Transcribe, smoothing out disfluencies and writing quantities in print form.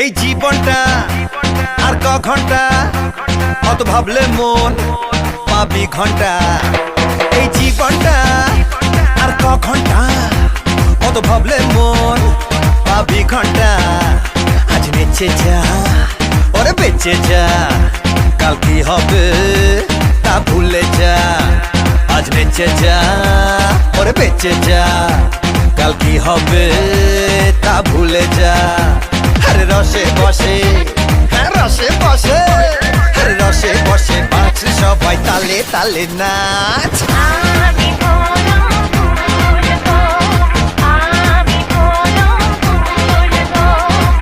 এই জীবনটা আর ক ঘন্টা, অত ভাবলে মন পাবি ঘন্টা। এই জীবনটা আর ক ঘন্টা, অত ভাবলে মন পাবি ঘন্টা। আজ বেঁচে যা, ওরে বেঁচে যা, কাল কি হবে তা ভুলে যা। আজ বেঁচে যা, ওরে বেঁচে যা, কাল কি হবে তা ভুলে যা। আরে রসে বসে, হ্যাঁ রসে বসে, আরে রসে বসে বাঁচলে সবাই তালে তালে নাচ।